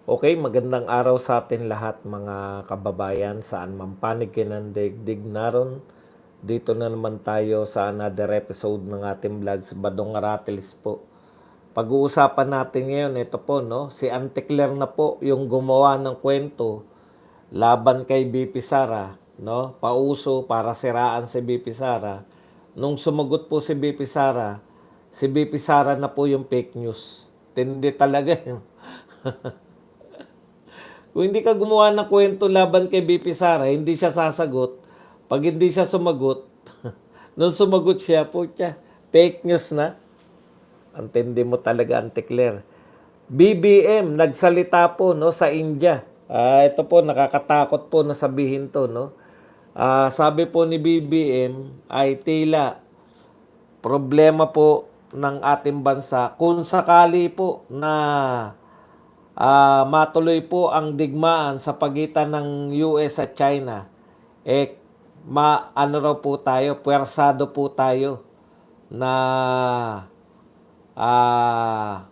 Okay, magandang araw sa atin lahat mga kababayan, saan man panig kayo ng daigdig naron. Dito na naman tayo sa another episode ng ating vlogs, Badong Aratilis po. Pag-uusapan natin ngayon, ito po, no? Si Auntie Claire na po yung gumawa ng kwento laban kay BP Sara, no? Pauso para siraan si BP Sara. Nung sumagot po si BP Sara, si BP Sara na po yung fake news. Tindi talaga yun. Kung hindi ka gumawa ng kwento laban kay BP Sara, hindi siya sasagot. Pag hindi siya sumagot, nung sumagot siya, putya, fake news na. Antindi mo talaga, Auntie Claire. BBM, nagsalita po no, sa India. Ito po, nakakatakot po na sabihin to. No? Sabi po ni BBM ay tila problema po ng ating bansa kung sakali po na matuloy po ang digmaan sa pagitan ng US at China, ano raw po tayo, puwersado po tayo na ah,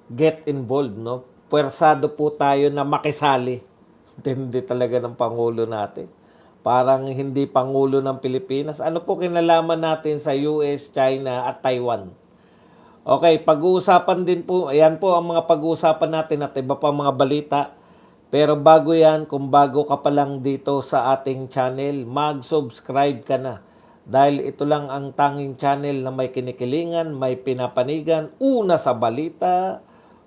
get involved, no? Puwersado po tayo na makisali. Hindi talaga ng Pangulo natin. Parang hindi Pangulo ng Pilipinas. Ano po kinalaman natin sa US, China at Taiwan? Okay, pag-uusapan din po, ayan po ang mga pag-uusapan natin at iba pa mga balita. Pero bago yan, kung bago ka pa lang dito sa ating channel, mag-subscribe ka na. Dahil ito lang ang tanging channel na may kinikilingan, may pinapanigan, una sa balita,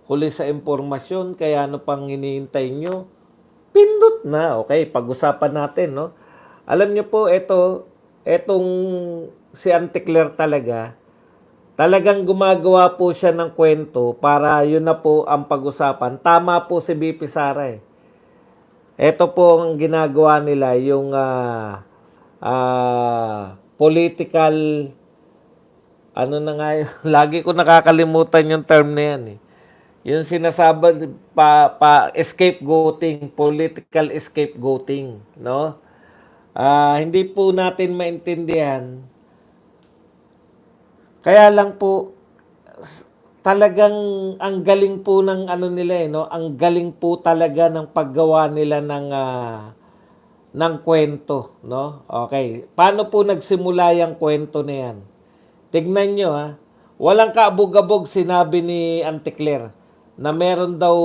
huli sa impormasyon, kaya ano pang hinihintay nyo? Pindot na, okay, pag-usapan natin, no? Alam nyo po, etong si Auntie Claire talagang gumagawa po siya ng kwento para yun na po ang pag-usapan. Tama po si BP Sara eh. Ito po ang ginagawa nila, yung political, ano na nga yun, lagi ko nakakalimutan yung term na yan eh. Yung sinasabi, scapegoating, political scapegoating, no? Hindi po natin maintindihan. Kaya lang po, talagang ang galing po ng ano nila eh, no? Ang galing po talaga ng paggawa nila ng kwento, no? Okay. Paano po nagsimula yung kwento na yan? Tignan nyo ha. Walang kaabog-abog sinabi ni Auntie Claire na meron daw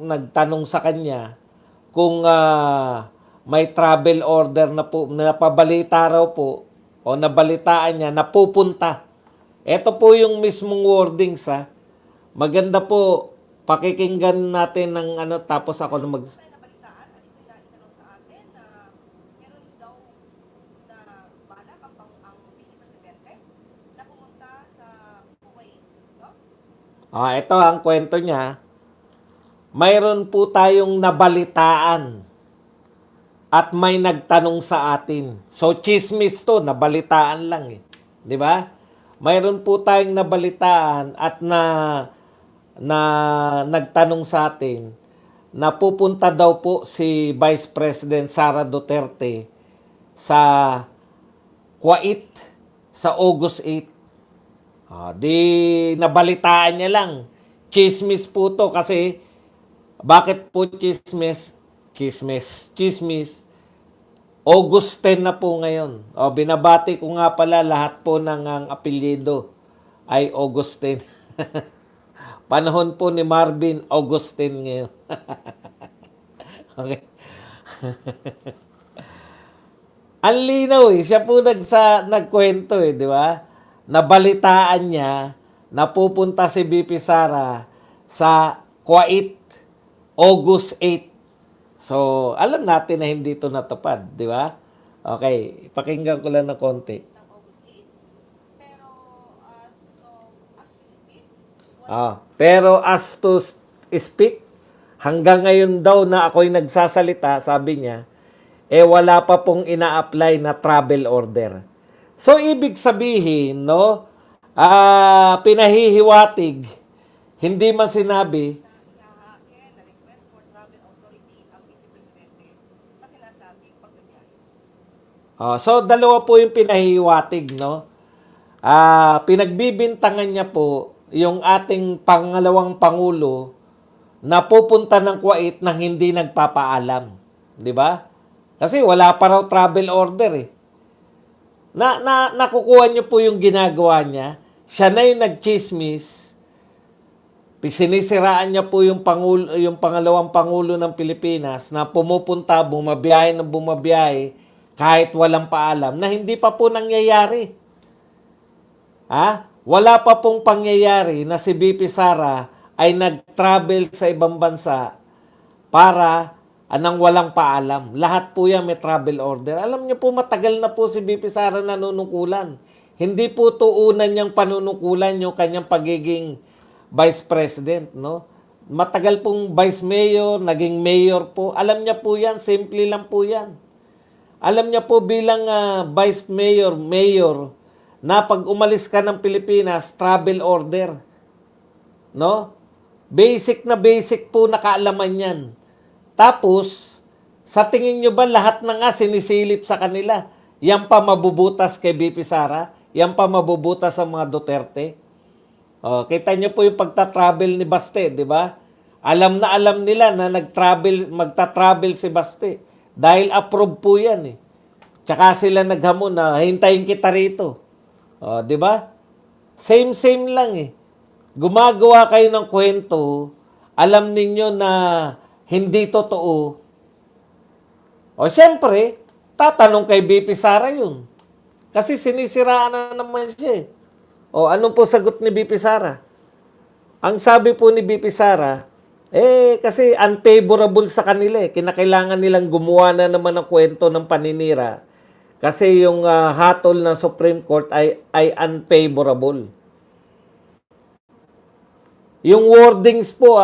nagtanong sa kanya kung may travel order na po, napabalita raw po o nabalitaan niya na pupunta. Ito po yung mismong wordings ha. Maganda po, pakikinggan natin ng ano tapos ako na mag... Nabalitaan at ito na itanong sa atin na meron daw na balak ang Vice Presidente na pumunta sa Kuwait, no? Ito ang kwento niya. Mayroon po tayong nabalitaan at may nagtanong sa atin. So, chismis to, nabalitaan lang eh. Di ba? Mayroon po tayong nabalitaan at na nagtanong sa atin na pupunta daw po si Vice President Sara Duterte sa Kuwait sa August 8. Di nabalitaan niya lang. Chismis po to kasi bakit po chismis? Chismis. August 10 na po ngayon. Binabati ko nga pala lahat po ng ang apelyido ay August 10. Panahon po ni Marvin, August 10 ngayon. Okay. Ang linaw eh. Siya po nagkwento eh, di ba? Nabalitaan niya na pupunta si BP Sara sa Kuwait, August 8. So, alam natin na hindi ito natupad, di ba? Okay, pakinggan ko lang ng konti. Ng August 8. Pero as we speak, Pero as to speak, hanggang ngayon daw na ako'y nagsasalita, sabi niya, wala pa pong ina-apply na travel order. So, ibig sabihin, no, pinahihiwatig, hindi man sinabi, na ihahakin na request for travel authority ang Vice Presidente sa sinasabing pagbibiyahe. so dalawa po yung pinahihiwatig, no? Pinagbibintangan niya po yung ating pangalawang pangulo na pupunta ng Kuwait nang hindi nagpapaalam, 'di ba? Kasi wala pa raw travel order eh. Nakukuha niyo po yung ginagawa niya. Siya na yung nagchismis. Sinisiraan niya po yung yung pangalawang pangulo ng Pilipinas na pumupunta, bumabiyahe ng bumabiyahe kahit walang paalam na hindi pa po nangyayari. Ha? Wala pa pong pangyayari na si BP Sara ay nag-travel sa ibang bansa para anang walang paalam. Lahat po yan may travel order. Alam niyo po, matagal na po si BP Sara nanunukulan. Hindi po tuunan niyang panunukulan yung kanyang pagiging vice president, no? Matagal pong vice mayor, naging mayor po. Alam niya po yan, simple lang po yan. Alam niya po bilang vice mayor, na pag umalis ka ng Pilipinas, travel order. No? Basic na basic po na kaalaman yan. Tapos, sa tingin nyo ba lahat na nga sinisilip sa kanila? Yan pa mabubutas kay BP Sara? Yan pa mabubutas sa mga Duterte? Oh, kita nyo po yung pagta-travel ni Baste, di ba? Alam na alam nila na magta-travel si Baste. Dahil approve po yan eh. Tsaka sila naghamon na hintayin kita rito. Oh, di ba? Same lang eh. Gumagawa kayo ng kwento, alam ninyo na hindi totoo. O syempre, tatanong kay BP Sara yun. Kasi sinisiraan na naman siya eh. O anong po sagot ni BP Sara? Ang sabi po ni BP Sara, kasi unfavorable sa kanila eh. Kinakailangan nilang gumawa na naman ng kwento ng paninira. Kasi yung hatol ng Supreme Court ay unfavorable. Yung wordings po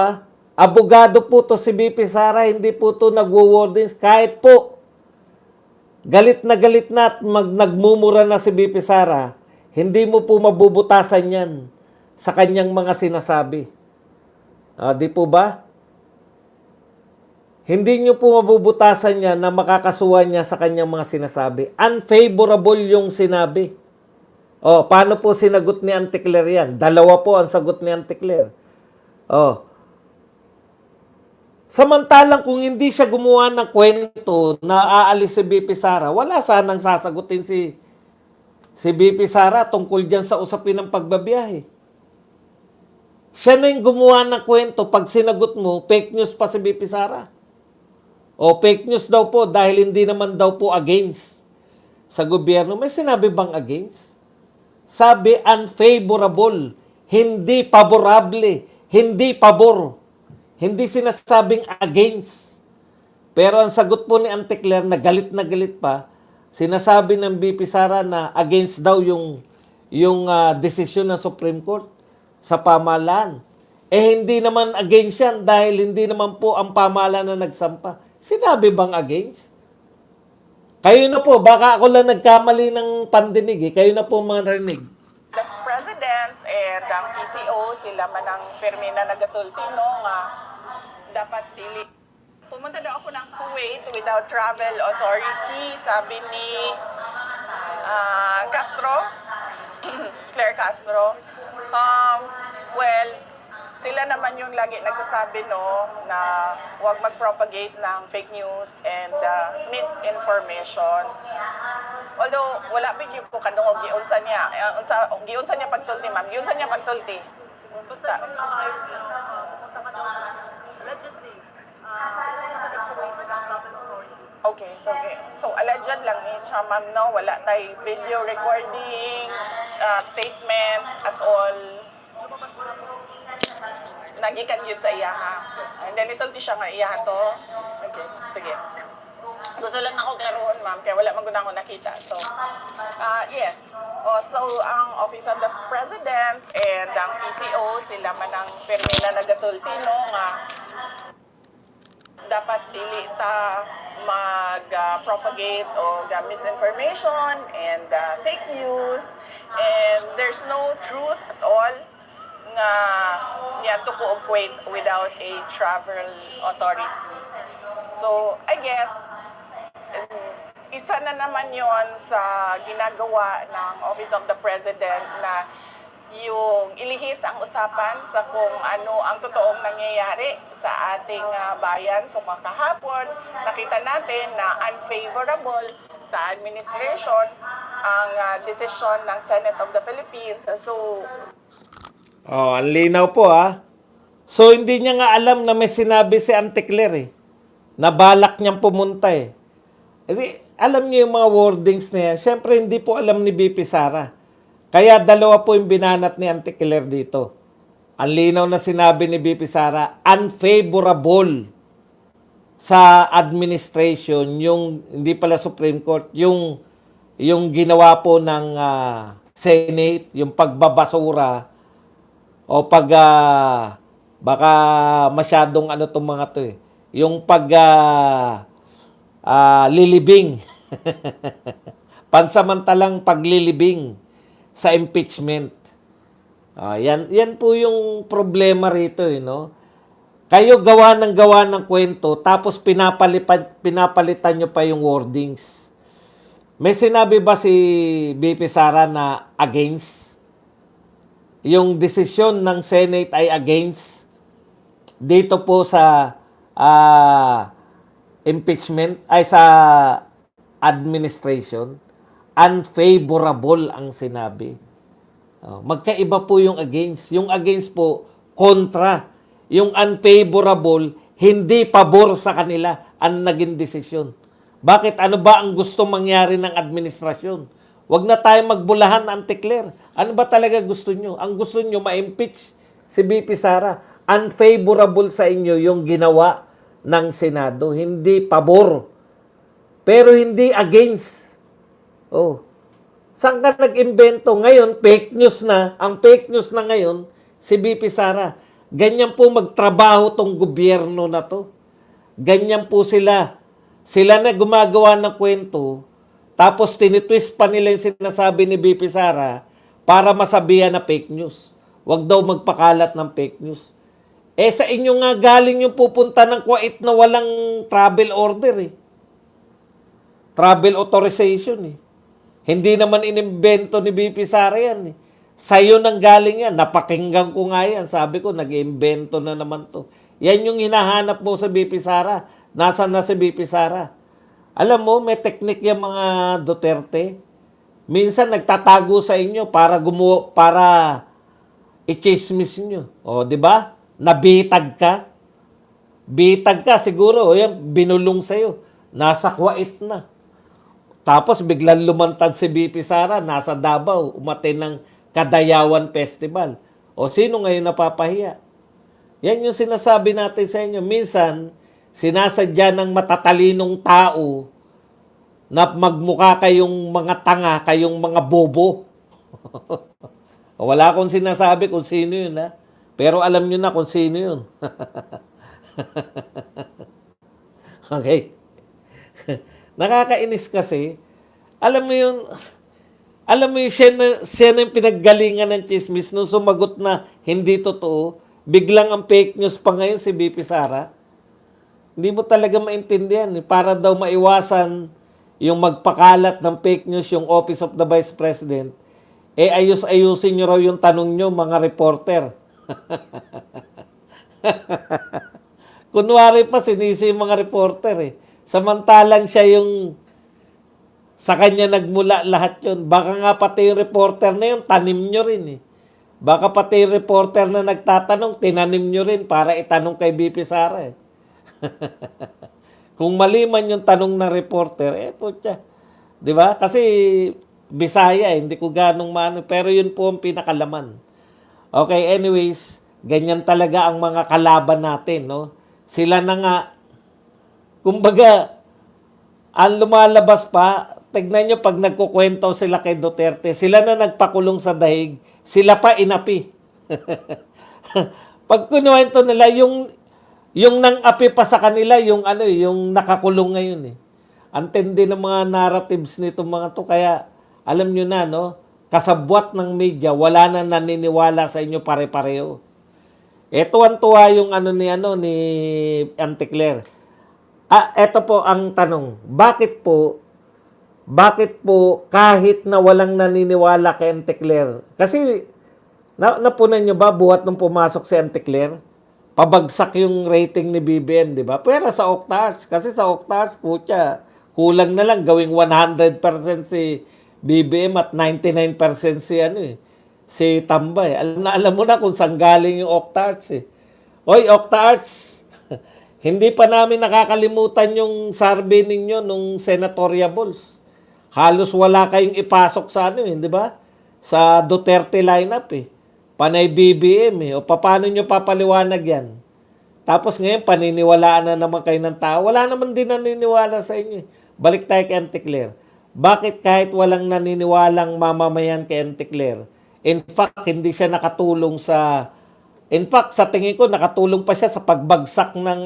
abogado po to si BP Sara, hindi po to nagwo-wordings. Kahit po, galit na at nagmumura na si BP Sara, hindi mo po mabubutasan yan sa kanyang mga sinasabi. Di po ba? Hindi nyo po mabubutasan yan na makakasuhan niya sa kanyang mga sinasabi. Unfavorable yung sinabi. Paano po sinagot ni Anticler yan? Dalawa po ang sagot ni Anticler. Samantalang kung hindi siya gumawa ng kwento na aalis si BP Sara, wala sanang sasagutin si BP Sara tungkol dyan sa usapin ng pagbabiyahe. Siya na yung gumawa ng kwento. Pag sinagot mo, fake news pa si BP Sara. Fake news daw po dahil hindi naman daw po against sa gobyerno. May sinabi bang against? Sabi unfavorable, hindi favorable, hindi pabor. Hindi sinasabing against. Pero ang sagot po ni Anticler na galit pa, sinasabi ng BP Sara na against daw yung desisyon ng Supreme Court sa pamahalaan. Hindi naman against yan dahil hindi naman po ang pamahalaan na nagsampa. Sinabi bang against? Kayo na po, baka ako lang nagkamali ng pandinig Kayo na po marinig. The President and ang PCO, sila man ang permi na nagasulti, no, nga dapat dili. Pumunta daw ako ng Kuwait without travel authority, sabi ni Castro, Claire Castro. Well, sila naman yung lagi nagsasabi, no, na huwag mag-propagate ng fake news and misinformation. Although, wala pa yung kadungog, giunsa niya pagsulti, ma'am. Giunsa niya pagsulti. Basta yung ayos lang, pumunta ka daw, allegedly, pumunta ka daw Kuwait without travel authority. Okay, so alleged lang ni siya, ma'am, no? Wala tay video recording, statement at all. Lumabas mo na po. Nagikan yun sa iyaha. And then, isulti siya nga iyaha to. Okay, sige. Gusto lang ako klaroon, ma'am, kaya wala maguna ako nakita. So, yes. So, ang Office of the President and ang PCO, sila man ang permi na nagasulti, no, nga dapat dili ta mag-propagate o misinformation and fake news. And there's no truth at all nga niya to cooperate without a travel authority. So, I guess, isa na naman yon sa ginagawa ng Office of the President na yung ilihis ang usapan sa kung ano ang totoong nangyayari sa ating bayan. So kahapon, nakita natin na unfavorable sa administration ang desisyon ng Senate of the Philippines. So Oh, ang linaw po So, hindi niya nga alam na may sinabi si Auntie Claire na balak niyang pumunta alam niyo yung mga wordings na yan. Siyempre, hindi po alam ni BP Sara. Kaya dalawa po yung binanat ni Auntie Claire dito. Ang linaw na sinabi ni BP Sara, unfavorable sa administration, yung, hindi pala Supreme Court, yung ginawa po ng Senate, yung pagbabasura, o pag baka masyadong ano tong mga to yung pag lilibing pansamantalang paglilibing sa impeachment. Yan po yung problema rito no. Kayo gawa ng kwento tapos pinapalitan nyo pa yung wordings. May sinabi ba si BP Sara na against? Yung desisyon ng Senate ay against dito po sa impeachment ay sa administration. Unfavorable ang sinabi. Magkaiba po yung against. Yung against po, kontra. Yung unfavorable, hindi pabor sa kanila ang naging desisyon. Bakit? Ano ba ang gusto mangyari ng administrasyon? Huwag na tayo magbulahan, Auntie Claire. Ano ba talaga gusto nyo? Ang gusto nyo, ma-impeach si BP Sara. Unfavorable sa inyo yung ginawa ng Senado. Hindi pabor. Pero hindi against. Saan ka nag-imbento? Ngayon, fake news na. Ang fake news na ngayon, si BP Sara. Ganyan po magtrabaho tong gobyerno na to. Ganyan po sila. Sila na gumagawa ng kwento, tapos tinitwist pa nila yung sinasabi ni BP Sara para masabihan na fake news. Huwag daw magpakalat ng fake news. Sa inyo nga galing yung pupunta ng Kuwait na walang travel order Travel authorization Hindi naman inimbento ni BP Sara yan Sa'yo nang galing yan. Napakinggan ko nga yan. Sabi ko, nag-imbento na naman to. Yan yung hinahanap mo sa BP Sara. Nasaan na si BP Sara? Alam mo, may teknik yung mga Duterte. Minsan nagtatago sa inyo para i-chismis nyo. Di ba? Nabitag ka. Bitag ka siguro. Yan, binulong sa'yo. Nasa Kuwait na. Tapos biglang lumantad si BP Sara. Nasa Davao. Umaten ng Kadayawan Festival. Sino ngayon napapahiya? Yan yung sinasabi natin sa inyo. Minsan, sinasadya ng matatalinong tao na magmukha kayong mga tanga, kayong mga bobo. Wala akong sinasabi kung sino yun, Pero alam nyo na kung sino yun. Okay. Nakakainis kasi. Alam mo yun, siya na yung pinaggalingan ng chismis nung sumagot na hindi totoo. Biglang ang fake news pa ngayon si BP Sara. Hindi mo talaga maintindihan. Para daw maiwasan yung magpakalat ng fake news yung Office of the Vice President, ayus-ayusin nyo raw yung tanong nyo, mga reporter. Kunwari pa, sinisi yung mga reporter Samantalang siya yung sa kanya nagmula lahat yun. Baka nga pati yung reporter na yun, tanim nyo rin Baka pati yung reporter na nagtatanong, tinanim nyo rin para itanong kay BP Sara Kung mali man yung tanong ng reporter, putya. Di ba? Kasi Bisaya, hindi ko ganong maano. Pero yun po ang pinakalaman. Okay, anyways, ganyan talaga ang mga kalaban natin, no? Sila na nga, kumbaga, ang lumalabas pa, tignan nyo pag nagkukwento sila kay Duterte, sila na nagpakulong sa dahig, sila pa inapi. Pag kunuwento nila, yung nang-api pa sa kanila, yung nakakulong ngayon Ang tindi ng mga narratives nitong mga to, kaya alam nyo na, no? Kasabwat ng media, wala na naniniwala sa inyo pare-pareho. Tuwan-tuwa yung ni Auntie Claire. Eto po ang tanong. Bakit po kahit na walang naniniwala kay Auntie Claire? Kasi Napunan nyo ba buhat nung pumasok si Anticlair? Pabagsak yung rating ni BBM, di ba? Pero sa Octarts, kasi sa Octarts, putya, kulang na lang gawing 100% si BBM at 99% si Tambay. Alam mo na kung saan galing yung Octarts eh. Oy, Octarts, hindi pa namin nakakalimutan yung survey ninyo nung senatorial balls. Halos wala kayong ipasok sa di ba? Sa Duterte lineup eh. Panay BBM eh. O paano nyo papaliwanag yan? Tapos ngayon, paniniwalaan na naman kayo ng tao. Wala naman din naniniwala sa inyo. Balik tayo kay Anticlair. Bakit kahit walang naniniwalang mamamayan kay Anticlair, in fact, hindi siya nakatulong sa... In fact, sa tingin ko, nakatulong pa siya sa pagbagsak ng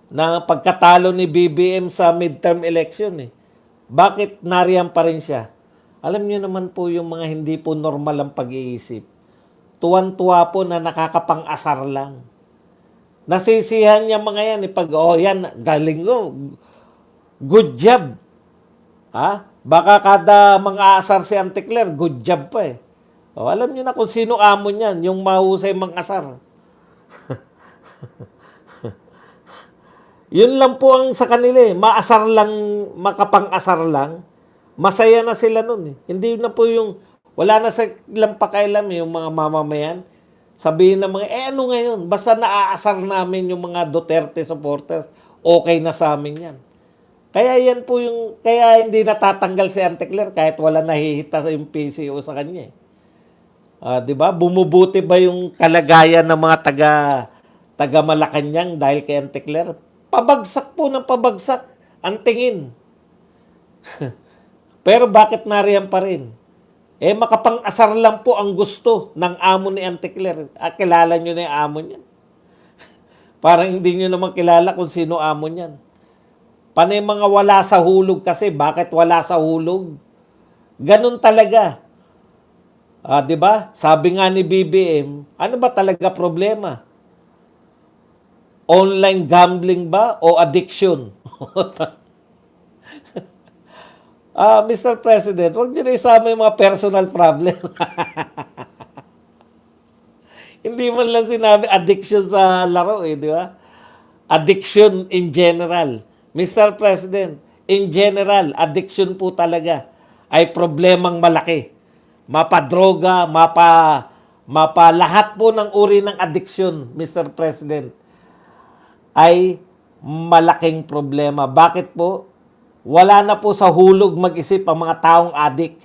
ng pagkatalo ni BBM sa midterm election eh. Bakit nariyan pa rin siya? Alam niyo naman po yung mga hindi po normal ang pag-iisip. Tuwan-tuwa po na nakakapang-asar lang. Nasisihan niya mga yan. Pag, yan, galing mo. Good job. Ha? Baka kada mga asar si Anticlair, good job pa eh. Alam niyo na kung sino amo niyan, yung mahusay mang-asar. Yun lang po ang sa kanila eh. Maasar lang, makapang-asar lang. Masaya na sila nun eh. Hindi na po yung, wala na silang pakailam eh, yung mga mamamayan. Sabihin ng mga, ano ngayon? Basta naaasar namin yung mga Duterte supporters, okay na sa amin yan. Kaya yan po yung, kaya hindi natatanggal si Anticlair kahit wala nahihita sa yung PCO sa kanya eh. 'Di ba? Bumubuti ba yung kalagayan ng mga taga Malacanang dahil kay Anticlair? Pabagsak po ng pabagsak ang tingin. Pero bakit nariyan pa rin? Makapang-asar lang po ang gusto ng amo ni Anticlair. Kilala nyo na yung amo niyan. Parang hindi nyo naman kilala kung sino amo niyan. Panay mga wala sa hulog kasi. Bakit wala sa hulog? Ganun talaga. 'Di ba? Sabi nga ni BBM, ano ba talaga problema? Online gambling ba o addiction? Mr. President, huwag niyo na isama yung mga personal problem. Hindi man lang sinabi addiction sa laro di ba? Addiction in general. Mr. President, in general, addiction po talaga ay problemang malaki. Mapadroga, mapa lahat po ng uri ng addiction, Mr. President, ay malaking problema. Bakit po? Wala na po sa hulog mag-isip ang mga taong adik.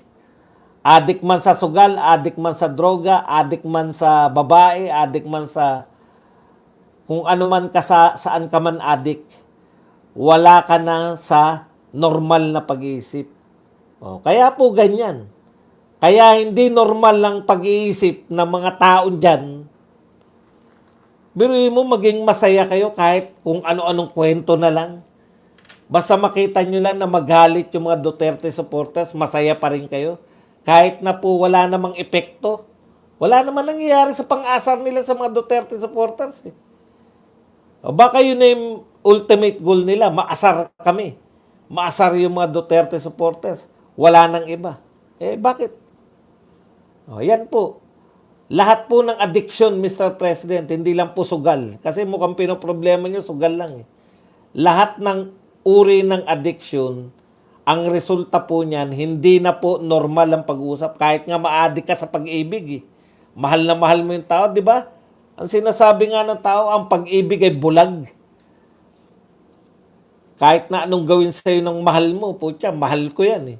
Adik man sa sugal, adik man sa droga, adik man sa babae, adik man sa kung ano man ka saan ka man adik. Wala ka na sa normal na pag-iisip. Kaya po ganyan. Kaya hindi normal lang pag-iisip ng mga taon dyan. Biruin mo maging masaya kayo kahit kung ano-anong kwento na lang. Basta makita nyo lang na magalit yung mga Duterte supporters, masaya pa rin kayo. Kahit na po wala namang epekto. Wala naman nangyayari sa pang-asar nila sa mga Duterte supporters. Baka yun na yung ultimate goal nila, maasar kami. Maasar yung mga Duterte supporters. Wala nang iba. Bakit? Yan po. Lahat po ng addiction, Mr. President, hindi lang po sugal. Kasi mukhang pinoproblema nyo, sugal lang. Lahat ng uri ng addiction, ang resulta po niyan, hindi na po normal ang pag-uusap. Kahit nga ma-addict ka sa pag-ibig. Mahal na mahal mo yung tao, di ba? Ang sinasabi nga ng tao, ang pag-ibig ay bulag. Kahit na anong gawin sa'yo ng mahal mo, putya, mahal ko yan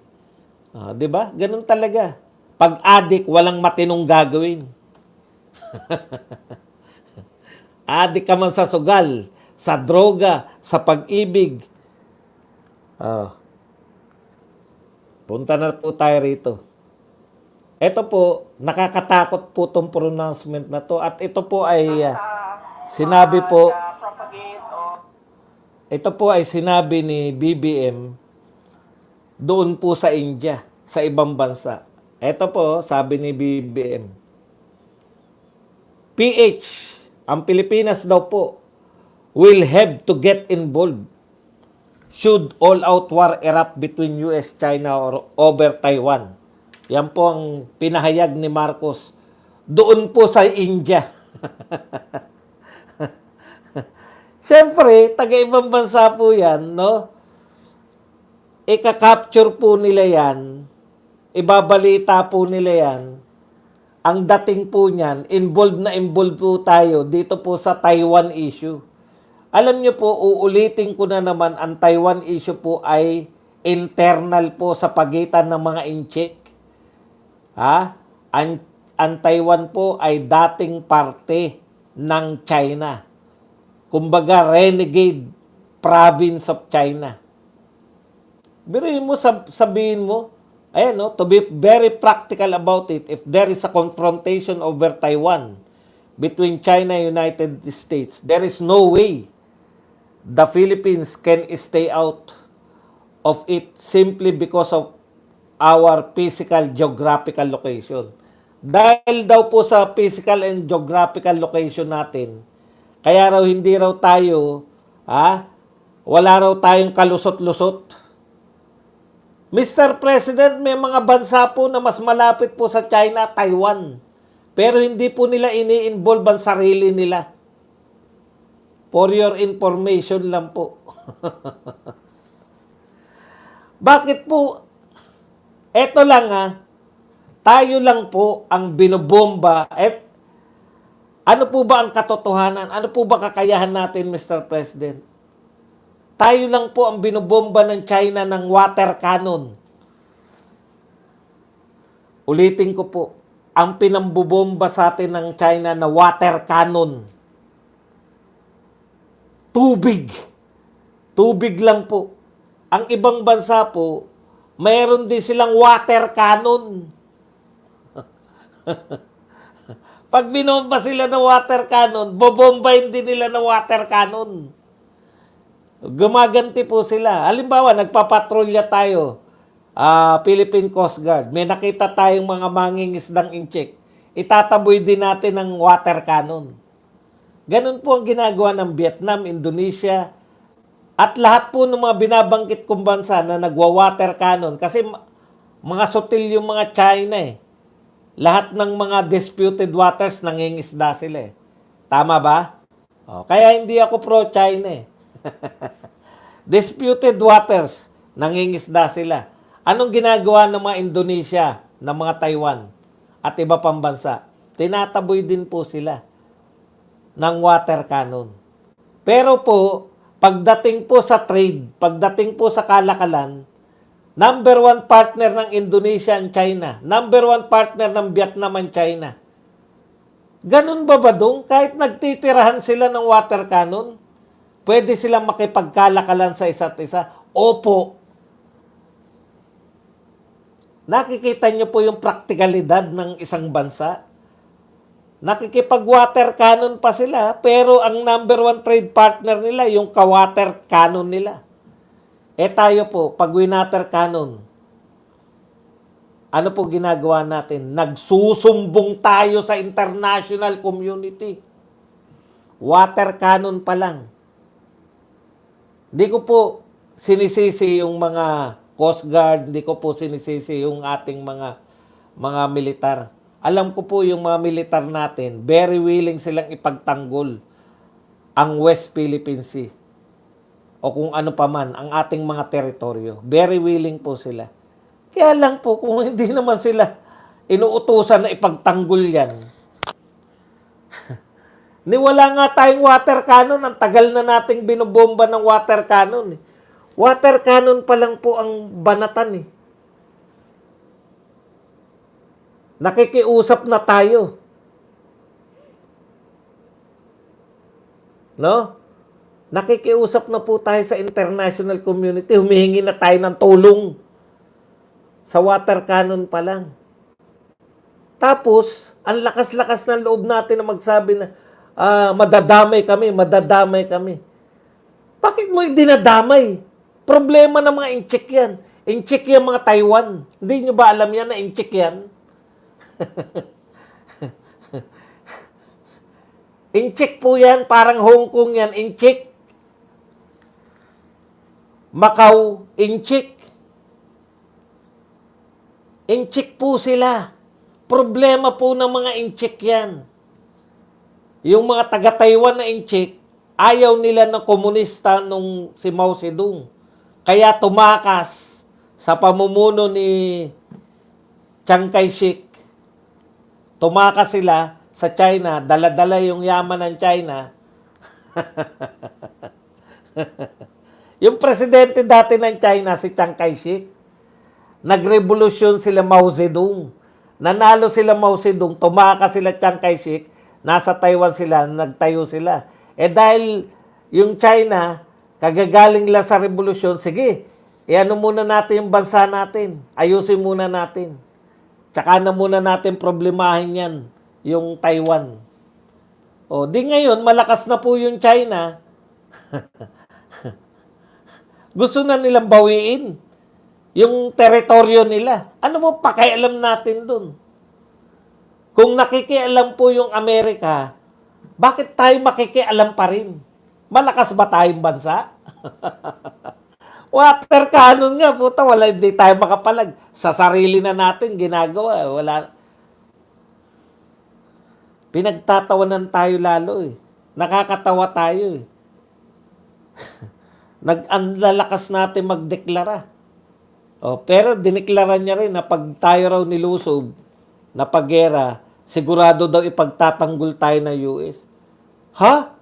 di ba? Ganun talaga. Pag adik, walang matinong gagawin. Adik ka man sa sugal, sa droga, sa pag-ibig. Punta na po tayo rito. Ito po, nakakatakot po itong pronouncement na to. At ito po ay sinabi po, ito po ay sinabi ni BBM doon po sa India, sa ibang bansa. Ito po, sabi ni BBM, PH, ang Pilipinas daw po, will have to get involved should all-out war erupt between US, China, or over Taiwan. Yan po ang pinahayag ni Marcos doon po sa India. Siyempre, taga-ibang bansa po yan, no? Ika-capture po nila yan, ibabalita po nila yan. Ang dating po niyan, involved po tayo dito po sa Taiwan issue. Alam niyo po, uulitin ko na naman, ang Taiwan issue po ay internal po sa pagitan ng mga inchik. Ha? Ang Taiwan po ay dating parte ng China. Kumbaga, renegade province of China. Biruin mo, sabihin mo, ayan, no, to be very practical about it, if there is a confrontation over Taiwan between China and United States, there is no way the Philippines can stay out of it simply because of our physical geographical location. Dahil daw po sa physical and geographical location natin, kaya raw hindi raw tayo, wala raw tayong kalusot-lusot. Mr. President, may mga bansa po na mas malapit po sa China, Taiwan. Pero hindi po nila ini-involve ang sarili nila. For your information lang po. Bakit po? Eto lang tayo lang po ang binobomba. Ano po ba ang katotohanan? Ano po ba kakayahan natin, Mr. President? Tayo lang po ang binobomba ng China ng water cannon. Ulitin ko po, ang pinambubomba sa atin ng China na water cannon. Tubig. Tubig lang po. Ang ibang bansa po, mayroon din silang water cannon. Pag binomba sila ng water cannon, bobombahin din nila ng water cannon. Gumaganti po sila. Halimbawa, nagpapatrolya tayo, Philippine Coast Guard. May nakita tayong mga mangingisdang inchik. Itataboy din natin ng water cannon. Ganun po ang ginagawa ng Vietnam, Indonesia, at lahat po ng mga binabanggit kong bansa na nagwa-water cannon. Kasi mga sutil yung mga China Lahat ng mga disputed waters, nangingisda sila Tama ba? Kaya hindi ako pro-China Disputed waters, nangingisda sila. Anong ginagawa ng mga Indonesia, ng mga Taiwan, at iba pang bansa? Tinataboy din po sila ng water cannon. Pero po, pagdating po sa trade, pagdating po sa kalakalan, number one partner ng Indonesia and China, number one partner ng Vietnam and China. Ganun ba dong? Kahit nagtitirahan sila ng water cannon, pwede silang makipagkalakalan sa isa't isa? Opo. Nakikita niyo po yung praktikalidad ng isang bansa? Nakikipag-water cannon pa sila, pero ang number one trade partner nila, yung ka-water cannon nila. Tayo po, pag winater cannon, ano po ginagawa natin? Nagsusumbong tayo sa international community. Water cannon pa lang. Hindi ko po sinisisi yung mga Coast Guard, hindi ko po sinisisi yung ating mga militar. Alam ko po yung mga militar natin, very willing silang ipagtanggol ang West Philippine Sea o kung ano pa man, ang ating mga teritoryo. Very willing po sila. Kaya lang po, kung hindi naman sila inuutusan na ipagtanggol yan, wala nga tayong water cannon. Ang tagal na nating binobomba ng water cannon. Water cannon pa lang po ang banatan. Nakikiusap na tayo. No? Nakikiusap na po tayo sa international community. Humihingi na tayo ng tulong. Sa water cannon pa lang. Tapos, ang lakas-lakas ng loob natin na magsabi na, madadamay kami. Bakit mo dinadamay? Problema ng mga inchik yan. Inchik yan mga Taiwan. Hindi nyo ba alam yan na inchik yan? Inchik po yan, parang Hong Kong yan, inchik. Macau, inchik. Inchik po sila. Problema po ng mga inchik yan. Yung mga taga-Taiwan na inchik, ayaw nila ng komunista nung si Mao Zedong. Kaya tumakas sa pamumuno ni Chiang Kai-shek. Tumakas sila sa China, dala-dala yung yaman ng China. Yung presidente dati ng China, si Chiang Kai-shek, nagrevolusyon sila Mao Zedong. Nanalo sila Mao Zedong, tumakas sila Chiang Kai-shek, nasa Taiwan sila, nagtayo sila. Dahil yung China, kagagaling lang sa revolusyon, sige, ano muna natin yung bansa natin. Ayusin muna natin. Tsaka na muna natin problemahin yan, yung Taiwan. Di ngayon, malakas na po yung China. Gusto na nilang bawiin yung teritoryo nila. Ano mo pakialam natin dun? Kung nakikialam po yung Amerika, bakit tayo makikialam pa rin? Malakas ba tayong bansa? Water cannon nga, puta, hindi tayo makapalag. Sa sarili na natin, ginagawa. Wala. Pinagtatawanan tayo lalo eh. Nakakatawa tayo eh. Ang lalakas natin magdeklara. Pero dineklara niya rin na pag tayo raw nilusob, na paggera, sigurado daw ipagtatanggol tayo ng US. Ha?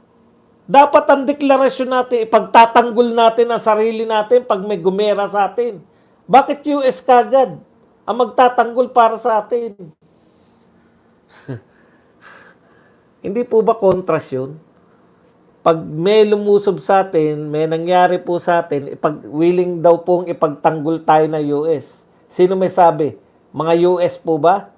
Dapat ang deklarasyon natin, ipagtatanggol natin ang sarili natin pag may gumera sa atin. Bakit US kagad ang magtatanggol para sa atin? Hindi po ba kontras yun? Pag may lumusob sa atin, may nangyari po sa atin, willing daw pong ipagtanggol tayo ng US. Sino may sabi? Mga US po ba?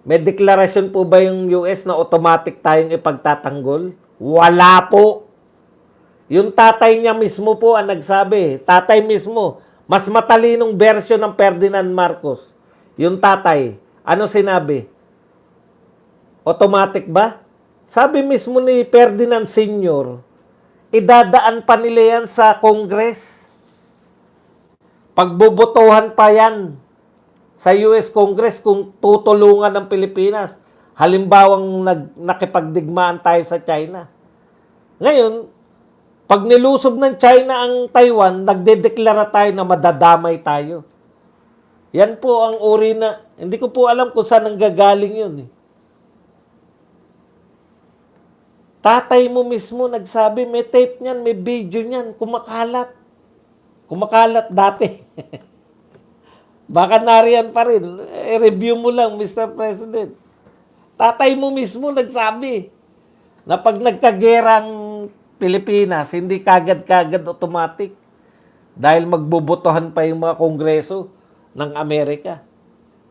May deklarasyon po ba yung US na automatic tayong ipagtatanggol? Wala po. Yung tatay niya mismo po ang nagsabi. Tatay mismo. Mas matalinong version ng Ferdinand Marcos. Yung tatay. Ano sinabi? Automatic ba? Sabi mismo ni Ferdinand Sr., idadaan pa nila yan sa Congress. Pagbubotohan pa yan sa US Congress kung tutulungan ng Pilipinas. Halimbawang nakipagdigmaan tayo sa China. Ngayon, pag nilusob ng China ang Taiwan, nagdedeklara tayo na madadamay tayo. Yan po ang uri na, hindi ko po alam kung saan nanggagaling yun eh. Tatay mo mismo nagsabi, may tape niyan, may video niyan, kumakalat. Kumakalat dati. Baka nariyan pa rin. Review mo lang, Mr. President. Tatay mo mismo nagsabi na pag nagkagerang Pilipinas, hindi kagad-kagad automatic. Dahil magbubotohan pa yung mga kongreso ng Amerika.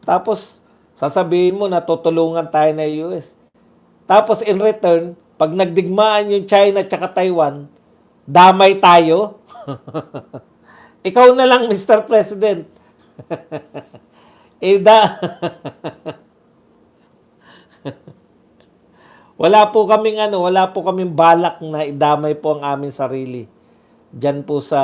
Tapos, sasabihin mo na tutulungan tayo ng US. Tapos, in return, pag nagdigmaan yung China at Taiwan, damay tayo. Ikaw na lang, Mr. President. Wala po kaming balak na idamay po ang aming sarili. Diyan po sa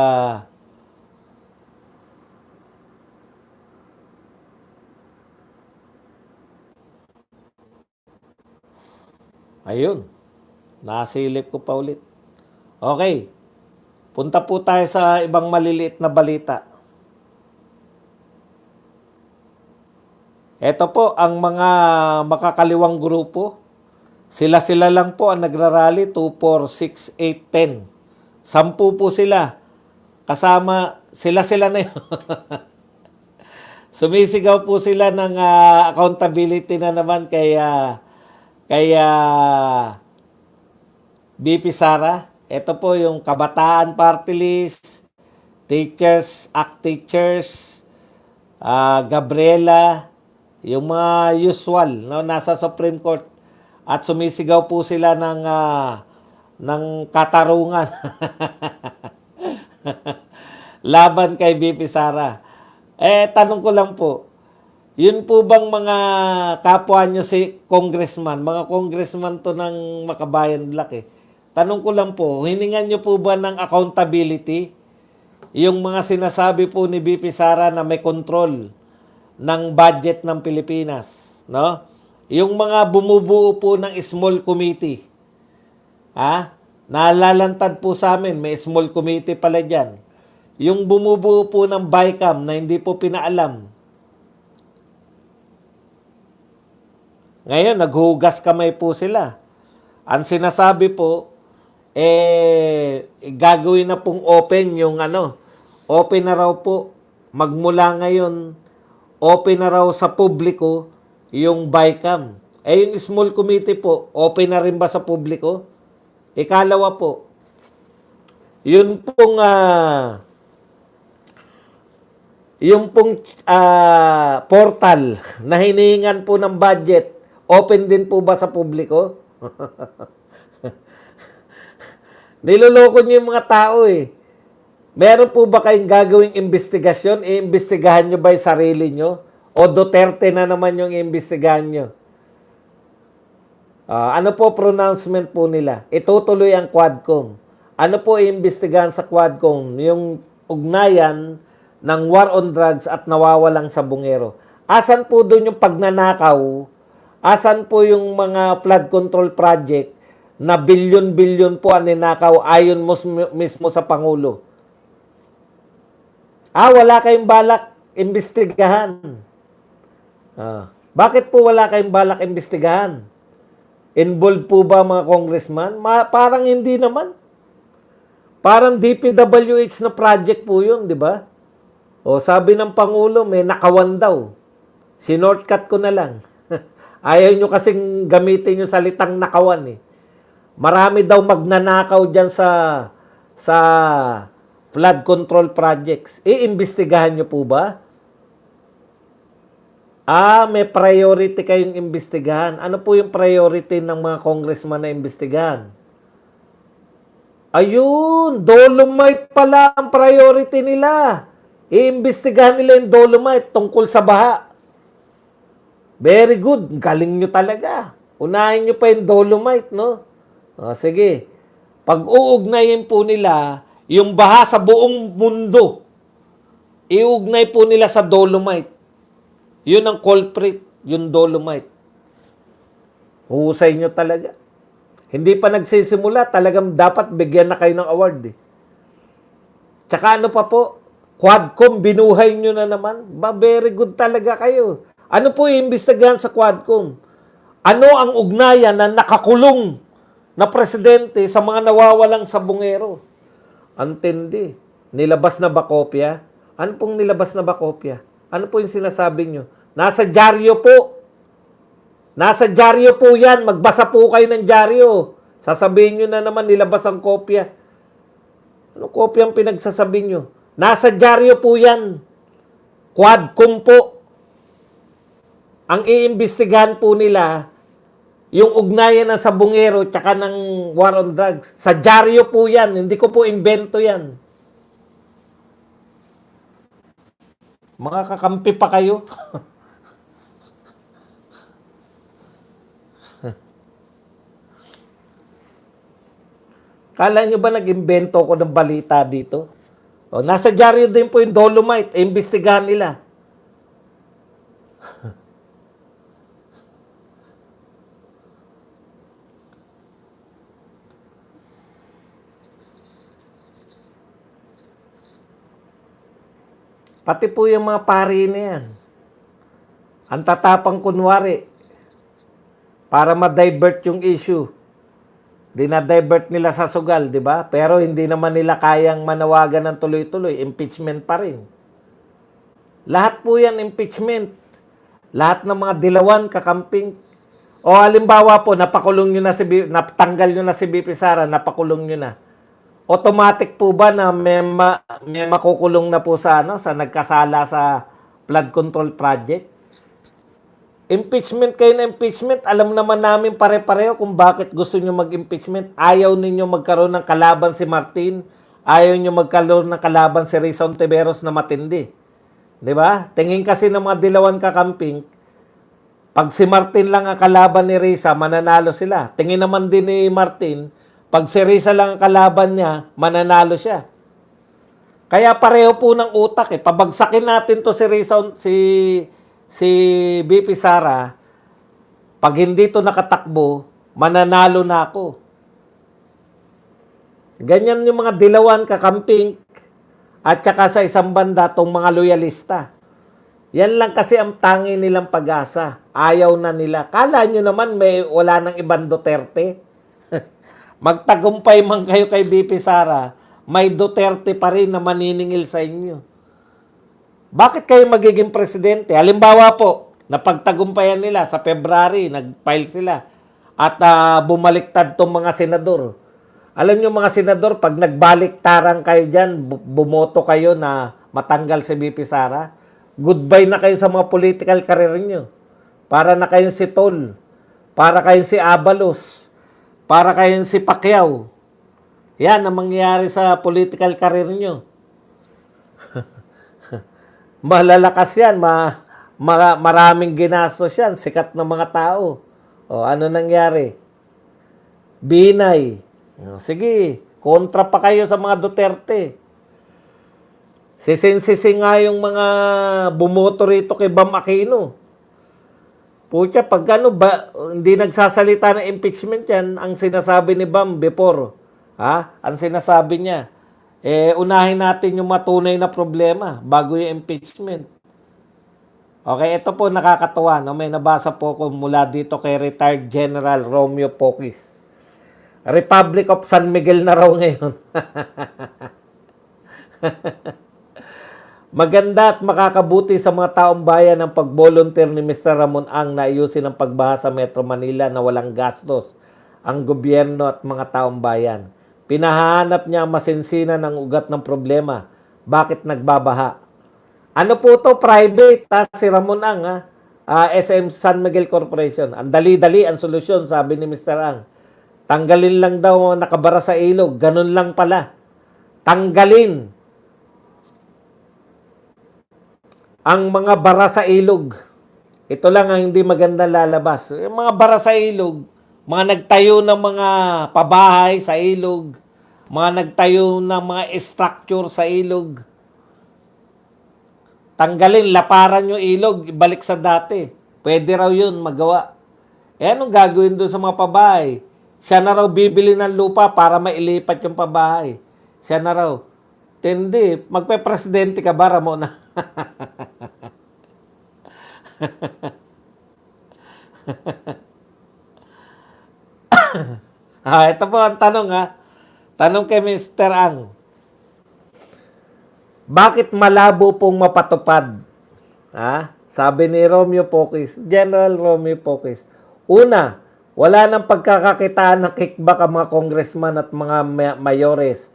ayun. Nasilip ko pa ulit. Okay. Punta po tayo sa ibang maliliit na balita. Ito po ang mga makakaliwang grupo. Sila-sila lang po ang nagrarally 2, 4, 6, 8, 10. 10 po sila. Kasama, sila-sila na yun. Sumisigaw po sila ng accountability na naman kaya BP Sara. Ito po yung Kabataan Party List, Teachers, ACT Teachers, Gabriela, yung mga usual, no, nasa Supreme Court. At sumisigaw po sila ng katarungan laban kay BP Sara. Tanong ko lang po, yun po bang mga kapwa nyo si congressman, mga congressman to ng Makabayan Black Tanong ko lang po, hiningan nyo po ba ng accountability yung mga sinasabi po ni BP Sara na may control ng budget ng Pilipinas, no? Yung mga bumubuo po ng small committee. Nalalantad po sa amin, may small committee pala diyan. Yung bumubuo po ng BICAM na hindi po pinaalam. Ngayon, naghugas kamay po sila. Ang sinasabi po, gagawin na pong open yung open na raw po. Magmula ngayon, open na raw sa publiko yung BICAM. Yung small committee po, open na rin ba sa publiko? Ikalawa po, yun pong portal na hinihingan po ng budget, open din po ba sa publiko? Niloloko niyo yung mga tao eh. Meron po ba kayong gagawing investigasyon? Iimbestigahan nyo ba yung sarili nyo? O Duterte na naman yung iimbestigahan nyo? Ano po pronouncement po nila? Itutuloy ang Quadcom. Ano po iimbestigahan sa Quadcom? Yung ugnayan ng war on drugs at nawawalang sabungero. Asan po doon yung pagnanakaw? Asan po yung mga flood control project na bilyon-bilyon po ang ninakaw ayon mismo sa Pangulo? Wala kayong balak imbestigahan. Bakit po wala kayong balak imbestigahan? Involved po ba mga congressman? Parang hindi naman. Parang DPWH na project po yun, di ba? O sabi ng Pangulo, may nakawan daw. Sinortcut ko na lang. Ayaw nyo kasing gamitin yung salitang nakawan eh. Marami daw magnanakaw dyan sa flood control projects. Iimbestigahan nyo po ba? May priority kayong imbestigahan. Ano po yung priority ng mga congressman na imbestigahan? Ayun, Dolomite pala ang priority nila. Iimbestigahan nila yung Dolomite tungkol sa baha. Very good. Galing nyo talaga. Unahin nyo pa yung Dolomite, no? Sige. Pag-uugnayin po nila yung baha sa buong mundo, iugnay po nila sa Dolomite. Yun ang culprit, yung Dolomite. Husay nyo talaga. Hindi pa nagsisimula, talagang dapat bigyan na kayo ng award eh. Tsaka ano pa po, Quadcom, binuhay nyo na naman. Very good talaga kayo. Ano po iimbestigahan sa Quadcom? Ano ang ugnayan na nakakulong na presidente sa mga nawawalang sabungero? Antindi. Nilabas na ba kopya? Ano pong nilabas na ba kopya? Ano po yung sinasabi nyo? Nasa dyaryo po. Nasa dyaryo po yan. Magbasa po kayo ng dyaryo. Sasabihin nyo na naman nilabas ang kopya. Ano kopya ang pinagsasabi nyo? Nasa dyaryo po yan. Quadcom po. Ang iimbestigahan po nila, yung ugnayan ng sabungero tsaka ng war on drugs. Sa dyaryo po yan. Hindi ko po invento yan. Mga kakampi pa kayo. Kala nyo ba nag-imbento ko ng balita dito? Nasa dyaryo din po yung Dolomite. Imbestigahan nila. Pati po yung mga pari na yan. Ang tatapang kunwari para ma-divert yung issue. Dinadivert nila sa sugal, di ba? Pero hindi naman nila kayang manawagan ng tuloy-tuloy. Impeachment pa rin. Lahat po yan impeachment. Lahat ng mga dilawan, kakamping. O halimbawa po, napakulong nyo na natanggal nyo na si BP Sara, napakulong nyo na. Automatic po ba na may makukulong na po sa nagkasala sa flood control project? Impeachment kayo na impeachment. Alam naman namin pare-pareho kung bakit gusto nyo mag-impeachment. Ayaw ninyo magkaroon ng kalaban si Martin. Ayaw nyo magkaroon ng kalaban si Risa Ontiveros na matindi. Di ba? Tingin kasi ng mga dilawan kakamping, pag si Martin lang ang kalaban ni Risa, mananalo sila. Tingin naman din ni Martin, pag si Risa lang ang kalaban niya, mananalo siya. Kaya pareho po ng utak eh. Pabagsakin natin to si Risa, si si BP Sara, pag hindi to nakatakbo, mananalo na ako. Ganyan yung mga dilawan, kakamping, at saka sa isang banda, tong mga loyalista. Yan lang kasi ang tangi nilang pag-asa. Ayaw na nila. Kala nyo naman wala nang ibang Duterte. Magtagumpay man kayo kay BP Sara, may Duterte pa rin na maniningil sa inyo. Bakit kayo magiging presidente? Halimbawa po, napagtagumpayan nila sa February, nag-file sila. At bumaliktad tong mga senador. Alam nyo mga senador, pag nagbaliktaran kayo dyan, bumoto kayo na matanggal si BP Sara, goodbye na kayo sa mga political career nyo. Para na kayong si Tol, para kayong si Abalos, para kayong si Pacquiao. Yan ang mangyayari sa political career nyo. Malalakas yan, maraming ginastos yan, sikat ng mga tao. O, ano nangyari? Binay. Sige, kontra pa kayo sa mga Duterte. Sisinsisi nga yung mga bumoto rito kay Bam Aquino. Pucha, pag hindi nagsasalita ng impeachment yan, ang sinasabi ni Bam before, ang sinasabi niya, unahin natin yung matunay na problema bago yung impeachment. Okay, ito po nakakatuwa. No? May nabasa po ko mula dito kay retired General Romeo Pocis. Republic of San Miguel na raw ngayon. Maganda at makakabuti sa mga taong bayan ang pag-volunteer ni Mr. Ramon Ang na ayusin ang pagbaha sa Metro Manila na walang gastos ang gobyerno at mga taong bayan. Pinahanap niya ang masinsina ng ugat ng problema. Bakit nagbabaha? Ano po to? Private. Si Ramon Ang, SM San Miguel Corporation. Ang dali-dali ang solusyon, sabi ni Mr. Ang. Tanggalin lang daw nakabara sa ilog. Ganun lang pala. Tanggalin ang mga bara sa ilog. Ito lang ang hindi maganda lalabas. Yung mga bara sa ilog, mga nagtayo ng mga pabahay sa ilog, mga nagtayo ng mga structure sa ilog. Tanggalin, laparan yung ilog, ibalik sa dati. Pwede raw yun magawa. Anong gagawin doon sa mga pabahay? Siya na raw bibili ng lupa para mailipat yung pabahay. Siya na raw. Hindi, magpe-presidente ka ba, Ramon? Ito po ang tanong Tanong kay Mr. Ang. Bakit malabo pong mapatupad? Sabi ni Romeo Pocis, General Romeo Pocis. Una, wala nang pagkakakitaan ng kickback ang mga congressman at mga mayores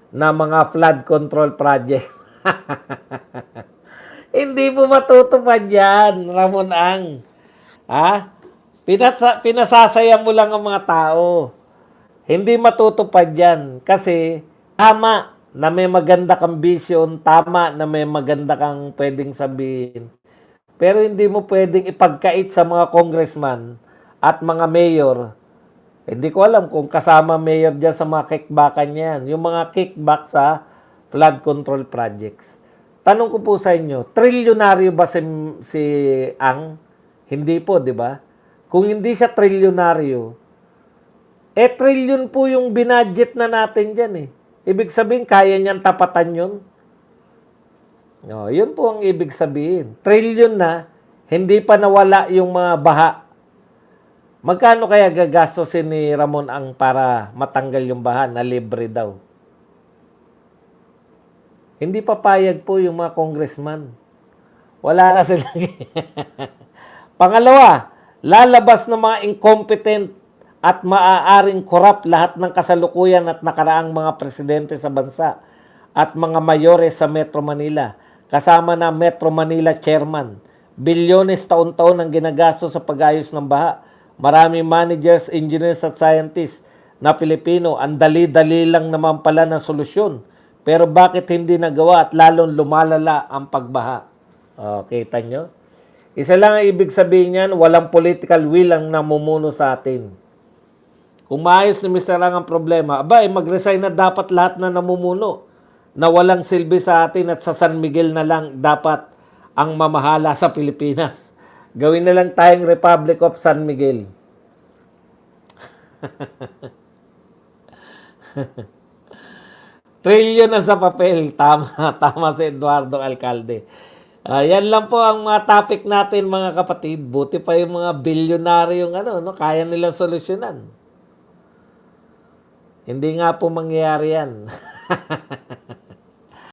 na mga flood control project. Hindi mo matutupad yan, Ramon Ang. Pinasasaya mo lang ang mga tao. Hindi matutupad yan. Kasi tama na may maganda kang vision, tama na may maganda kang pwedeng sabihin. Pero hindi mo pwedeng ipagkait sa mga congressman at mga mayor. Hindi ko alam kung kasama mayor dyan sa mga kickbackan yan. Yung mga kickback sa flood control projects. Tanong ko po sa inyo, trilyonaryo ba si Ang? Hindi po, di ba? Kung hindi siya trilyonaryo, trilyon po yung binadget na natin dyan . Ibig sabihin, kaya niyang tapatan yun. Yun po ang ibig sabihin. Trilyon na, hindi pa nawala yung mga baha. Magkano kaya gagastosin ni Ramon Ang para matanggal yung baha na libre daw? Hindi papayag po yung mga congressman. Wala na sila. Pangalawa, lalabas ng mga incompetent at maaaring korap lahat ng kasalukuyan at nakaraang mga presidente sa bansa at mga mayores sa Metro Manila, kasama na Metro Manila Chairman. Bilyones taon-taon ang ginagastos sa pag-ayos ng baha. Maraming managers, engineers at scientists na Pilipino, ang dali-dali lang naman pala ng solusyon. Pero bakit hindi nagawa at lalong lumalala ang pagbaha? Kita nyo? Isa lang ang ibig sabihin niyan, walang political will ang namumuno sa atin. Kung maayos ni Mr. Ang ang problema, mag-resign na dapat lahat na namumuno na walang silbi sa atin at sa San Miguel na lang dapat ang mamahala sa Pilipinas. Gawin na lang tayong Republic of San Miguel. Trillion na sa papel. Tama, tama si Eduardo Alcalde. Yan lang po ang mga topic natin mga kapatid. Buti pa yung mga bilyonaryong no, kaya nilang solusyonan. Hindi nga po mangyayari yan.